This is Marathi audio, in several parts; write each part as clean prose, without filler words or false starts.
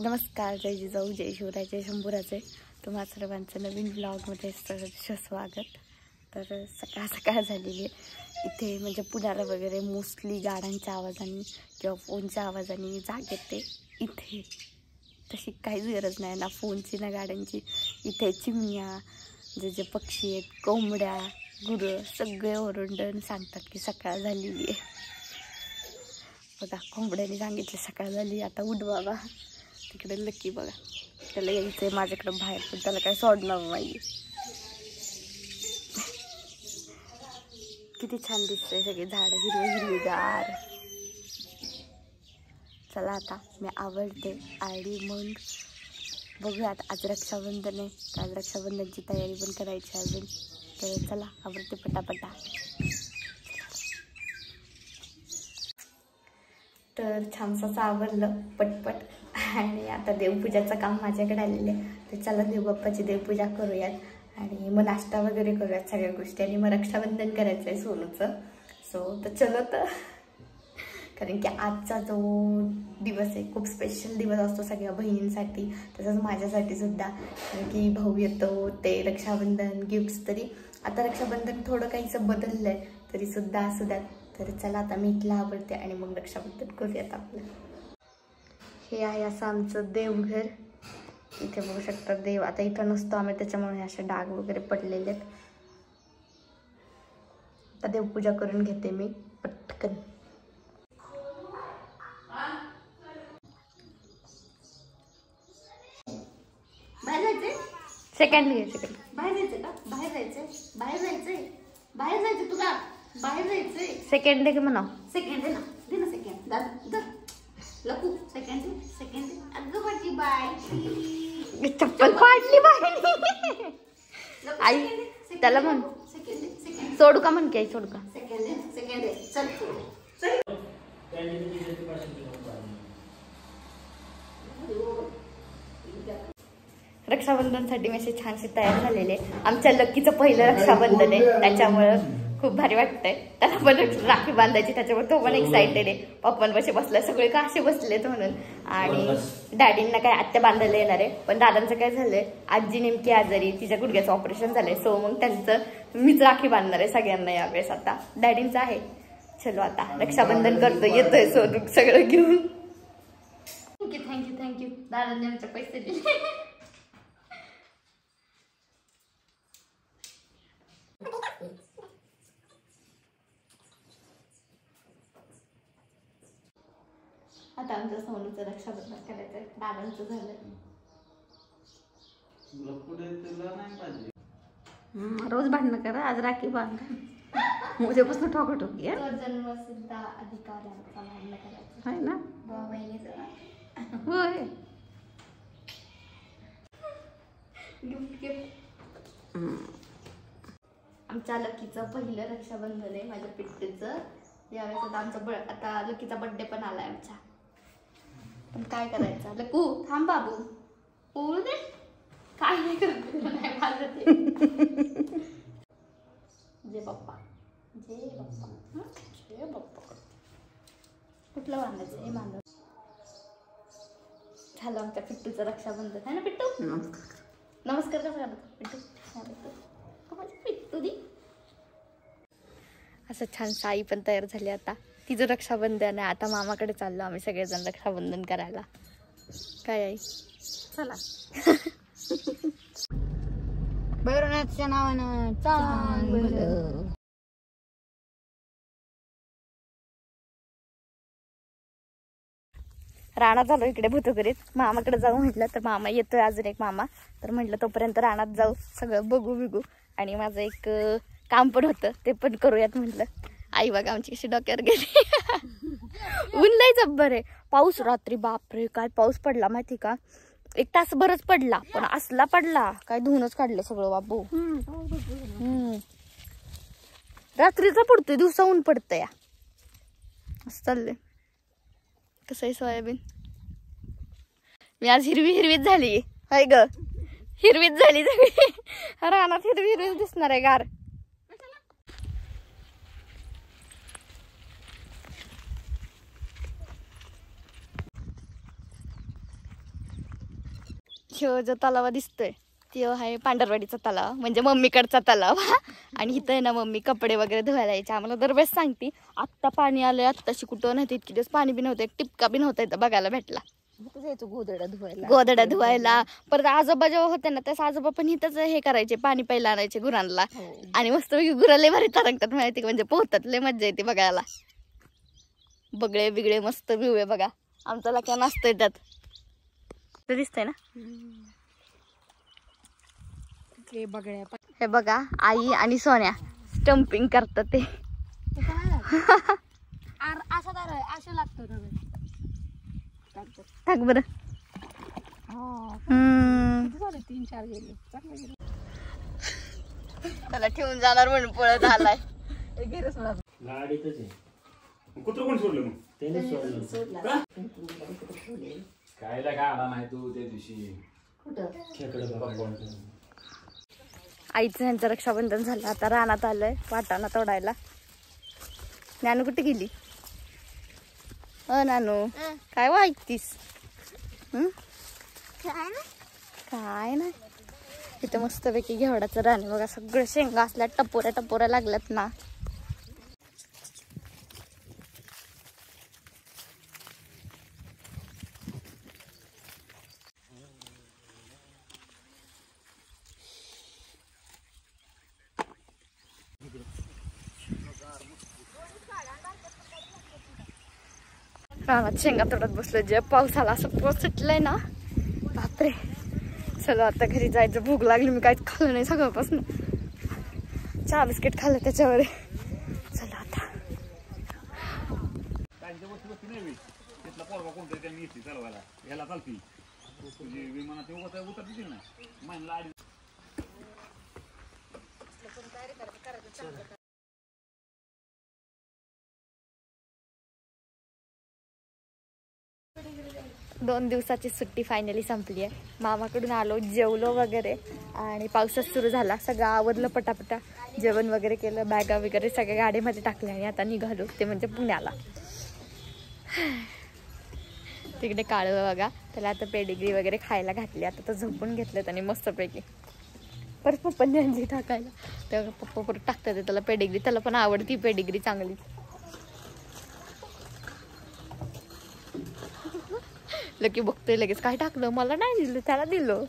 नमस्कार, जय जिजाऊ, जय शिवराय, जय शंभूराजे. तुम्हा सर्वांचं नवीन ब्लॉगमध्ये सहर्ष स्वागत. तर सकाळ सकाळ झालेली आहे इथे, म्हणजे पुण्याला वगैरे मोस्टली गाड्यांच्या आवाजाने किंवा फोनच्या आवाजाने जाग येते. इथे तशी काहीच गरज नाही ना फोनची ना गाड्यांची. इथे चिमण्या, जे पक्षी आहेत, कोंबड्या, गुरं सगळे ओरडून सांगतात की सकाळ झालेली आहे. बघा, कोंबड्याने सांगितले सकाळ झाली, आता उठ बाबा. तिकडे लकी बघा, त्याला यायचं आहे माझ्याकडे बाहेर, पण त्याला काय सोडणार नाही. किती छान दिसतंय, सगळे झाडं हिरवीगार. चला आता मी आवडते आणि मग बघूयात. आज रक्षाबंधन आहे, आज रक्षाबंधनची तयारी पण करायची अजून. तर चला आवडते पटापटा. तर छानसं आवरलं पटपट, आणि आता देवपूजाचं काम माझ्याकडे आलेलं आहे. तर चला देवबाप्पाची देवपूजा करूयात आणि मग नाश्ता वगैरे करूयात सगळ्या गोष्टी, आणि मग रक्षाबंधन करायचं आहे सोनूचं. तर चलो. तर कारण की आजचा जो दिवस आहे खूप स्पेशल दिवस असतो सगळ्या बहिणींसाठी, तसंच माझ्यासाठी सुद्धा. कारण की भाऊ येतो, ते रक्षाबंधन, गिफ्ट्स. तरी आता रक्षाबंधन थोडं काहीसं बदललं आहे तरीसुद्धा असू द्यात. तर चला आता मी इथला आवडते आणि मग रक्षाबंधन करूयात आपलं. हे आहे असं आमचं देवघर. इथे बघू शकता देव. आता इथं नसतो आम्ही, त्याच्यामुळे असे डाग वगैरे पडलेले आहेत. आता देवपूजा करून घेते मी पटकन. सेकंड घे, सेकंड. बाहेर जायचं का? बाहेर जायचंय, बाहेर जायचंय, बाहेर जायचं तुला, बाहेर जायचंय. सेकंड दे की म्हणा. सेकंड दे ना, दे ना सेकंड. दादा लकू सेकंड दे, सेकंड दे. अगं माझी बाई, चप्पल फाडली बाई. आई त्याला म्हण सेकंड दे, सेकंड सोडू का, म्हण की आई सोडू का. सेकंड दे, सेकंड दे. चल रक्षाबंधनसाठी मी असे छानसे तयार झालेले. आमच्या लक्कीचं पहिलं रक्षाबंधन आहे, त्याच्यामुळं खूप भारी वाटतंय. त्याला पण राखी बांधायची, त्याच्यामुळे तो पण एक्साइटेड आहे. पप्पांपाशी बसलाय, सगळे का असे बसलेत म्हणून. आणि डॅडींना काय आत्या बांधायला येणार आहे, पण दादांचं काय झालंय, आजी नेमकी आजारी, तिच्या गुडघ्याचं ऑपरेशन झालंय. सो मग त्यांचं मीच राखी बांधणार आहे सगळ्यांना यावेळेस. आता डॅडींचं आहे. चलो आता रक्षाबंधन करतो, येतोय सोनू सगळं घेऊन. Thank you thank you thank you. दादांनी आमचे पैसे दिले. आता आमच्या सोनूचं रक्षाबंधन करायचंय, दादांचं झालं. रोज भांडणं करा, आज राखी बांधा, उद्यापासून ठोकाठोकी आहे. जन्म सुद्धा अधिकाऱ्यांचा भांडणं करायचं आहे ना. होय. आमच्या लकीचं पहिलं रक्षाबंधन आहे, माझ्या पिट्टूचं. यावेळेस आता आमचा आता लकीचा बर्थडे पण आलाय आमच्या. पण काय करायचं, लकू थांब बाबू, बोलू दे. काय नाही करत, नाही माझं ते. जय बाप्पा, जय बाप्पा, जय बाप्पा. कुठलं बांधायचं हे बांधा. झालं आमच्या पिट्टूचं रक्षाबंधन आहे ना. पिट्टू नमस्कार कसा पिट्टू. पिट्टू दी असं छान. साई पण तयार झाली, आता तिचं रक्षाबंधन आहे. आता मामाकडे चाललो आम्ही सगळेजण रक्षाबंधन करायला. काय आहे, चला. भैरवनाथच्या नावानं चांगलं. रानात झालो इकडे भूतकरीत. मामाकडे जाऊ म्हटलं, तर मामा येतोय अजून एक मामा. तर म्हटलं तोपर्यंत रानात जाऊ, सगळं बघू बिगू. आणि माझं एक काम पण होतं, ते पण करूयात म्हटलं. आई बघा आमची कशी डोक्यावर गेली. ऊन लय जब्बर आहे. पाऊस रात्री, बापरे काय पाऊस पडला माहिती का. 1 तासभरच पडला, पण असला पडला काय धुवूनच काढलं सगळं बाबू. रात्रीचा पडतोय, दिवसा ऊन पडतंय. असं चाललंय. कसं आहे सोयाबीन. मी आज हिरवीच झाली. हाय ग, हिरवीच झाली सगळी. रानात हिरवीच दिसणार आहे गार. शिव जो तलाव दिसतोय तो आहे पांढरवाडीचा तलाव, म्हणजे मम्मीकडचा तलाव. आणि इथं आहे ना मम्मी कपडे वगैरे धुवायला यायचे. आम्हाला दरवेळेस सांगते आत्ता पाणी आलंय, आत्ताशी कुठं नाही इतके दिवस पाणी बी नव्हतं, एक टिपका बी नव्हता इथं बघायला भेटला. गोदड्या धुवायला. परत आजोबा जेव्हा होते ना त्यास आजोबा पण इथंच हे करायचे, पाणी प्यायला आणायचे गुरांना. आणि मस्त गुराले भारी तरंगतात माहिती, म्हणजे पोहतात, लय मज्जा येते बघायला. बगळे बिगळे मस्त व्ह्यू आहे बघा. आमचा लक्या नाचतोय त्यात, ते दिसतंय ना. हे बघा आई आणि सोन्या स्टंपिंग करतात ते. टाक बरं. 3-4 गेले त्याला ठेवून जाणार म्हणून पळत आलाय. कुत्र कोण सोडलं मग? त्याने सोडलं. कायला काय आला नाही तू त्या दिवशी? आईचं यांचं रक्षाबंधन झालं, आता रानात आलंय वाटाणा तोडायला. नानू कुठे गेली? नानू काय वाईकतीस? काय नाही. इथं मस्तपैकी घेवडाचं रान बघा, सगळं शेंगा असल्या टपोऱ्या टपोऱ्या लागल्यात ना. रानात शेंगा तोडत बसलो. जे पाऊस आला असं पाऊस सुटलाय ना, बापरे. चलो आता घरी जायचं, भूक लागली. मी काहीच खाल्लं नाही सकाळपासून, चहा बिस्किट खाल्लं त्याच्यावर. चला आता. दोन दिवसाची सुट्टी फायनली संपली आहे. मामाकडून आलो, जेवलो वगैरे आणि पावसाच सुरू झाला. सगळं आवरलं पटापटा, जेवण वगैरे केलं, बॅगा वगैरे सगळ्या गाडीमध्ये टाकल्या आणि आता निघालो, ते म्हणजे पुण्याला. तिकडे काळं बघा, त्याला आता पेडिग्री वगैरे खायला घातली. आता तर झोपून घेतलं त्याने मस्तपैकी. परत पप्पांनी अंजी टाकायला, तेव्हा पप्पा परत टाकतात त्याला पेडिग्री. त्याला पण आवडती पेडिग्री चांगली. लकी बघतोय लगेच काय टाकलं, मला नाही दिलं, त्याला दिलं.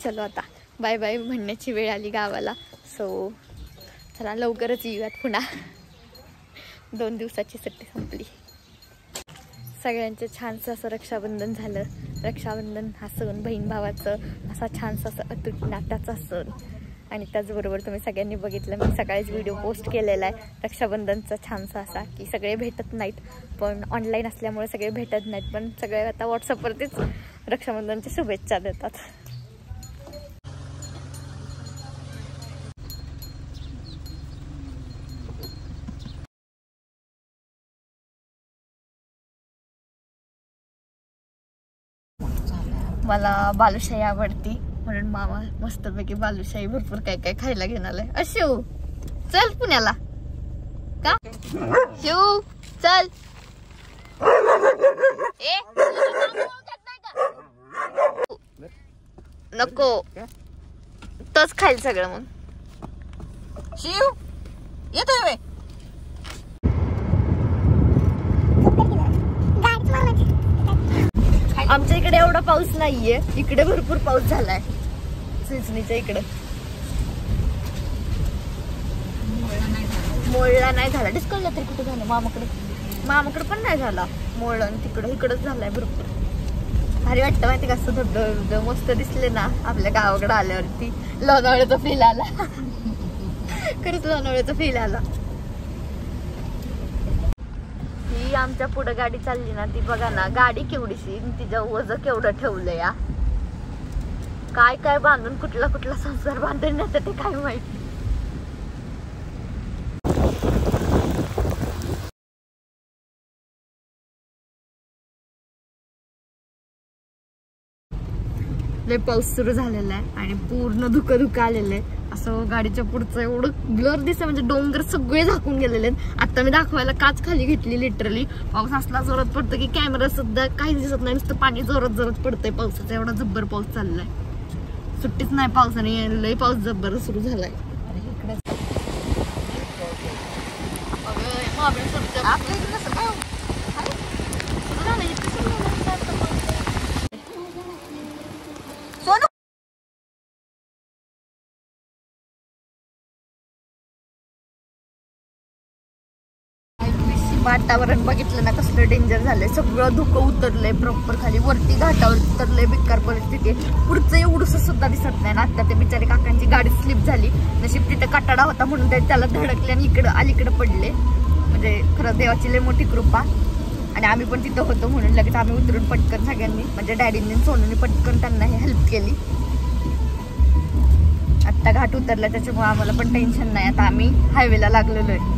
चलो आता बाय बाय म्हणण्याची वेळ आली गावाला. सो चला लवकरच येऊयात पुन्हा. 2 दिवसाची सुट्टी संपली. सगळ्यांचं छानसं असं रक्षाबंधन झालं. रक्षाबंधन हा सण बहीण भावाचं असा छानसा असं अतूट नात्याचा सण. आणि त्याचबरोबर तुम्ही सगळ्यांनी बघितलं, मी सकाळीच व्हिडिओ पोस्ट केलेला आहे रक्षाबंधनचा छानसा असा, की सगळे भेटत नाहीत, पण ऑनलाईन असल्यामुळे सगळे भेटत नाहीत, पण सगळे आता व्हॉट्सअपवरतीच रक्षाबंधनच्या शुभेच्छा देतात. मला बालुशाही आवडती म्हणून मामा मस्तपैकी बालुशाही भरपूर काय काय खायला घेऊन आलाय. शिव चल पुण्याला का? शिव चल. नको तोच खाईल सगळं. मग शिव येतोय. आमच्या इकडे एवढा पाऊस नाहीये, इकडे भरपूर पाऊस झालाय. चिंचणीच्या इकडे मोळला नाही झाला. डिस्कॉलला तरी कुठे झालं? मामाकडे पण नाही झाला. मोळला तिकडं इकडंच झालाय भरपूर. भारी वाटतं माहिती का, असं धबधब मस्त दिसले ना आपल्या गावाकडे आल्यावरती. लोणावळ्याचा फील आला. खरंच लोणावळ्याचा फील आला. ही आमच्या पुढे गाडी चालली ना, ती बघा ना गाडी केवढीशी, तिच्या वजन केवढं ठेवलं या. काय काय बांधून कुठला कुठला संसार बांधून येतं ते काय माहिती. लय पाऊस सुरू झालेला आहे आणि पूर्ण धुकं आलेलं आहे. असं गाडीच्या पुढचं एवढं ब्लर दिसतं, म्हणजे डोंगर सगळे झाकून गेलेले आहेत. आता मी दाखवायला काच खाली घेतली. लिटरली पाऊस असला जोरात पडतो की कॅमेरा सुद्धा काही दिसत नाही, नुसतं पाणी जोरात पडतंय पावसाचा. एवढा जब्बर पाऊस चाललाय, सुट्टीच नाही पावसाने. लय पाऊस जब्बर सुरू झालाय. वातावरण बघितलं ना कसलं डेंजर झालंय. सगळं धुकं उतरलंय प्रॉपर खाली. वरती घाटावर उतरलंय, बेकार परिस्थिती. पुढचं एवढंसं सुद्धा दिसत नाही ना. आता ते बिचारे काकांची गाडी स्लिप झाली. नशीब तिथं कटाडा होता म्हणून त्याला धडकले आणि इकडं अलीकडं पडले. म्हणजे खरं देवाची लय मोठी कृपा. आणि आम्ही पण तिथं होतो म्हणून लगेच आम्ही उतरून पटकन सगळ्यांनी, म्हणजे डॅडींनी सोनूनी पटकन त्यांना हे हेल्प केली. आत्ता घाट उतरला त्याच्यामुळे आम्हाला पण टेन्शन नाही. आता आम्ही हायवेला लागलेलो आहे.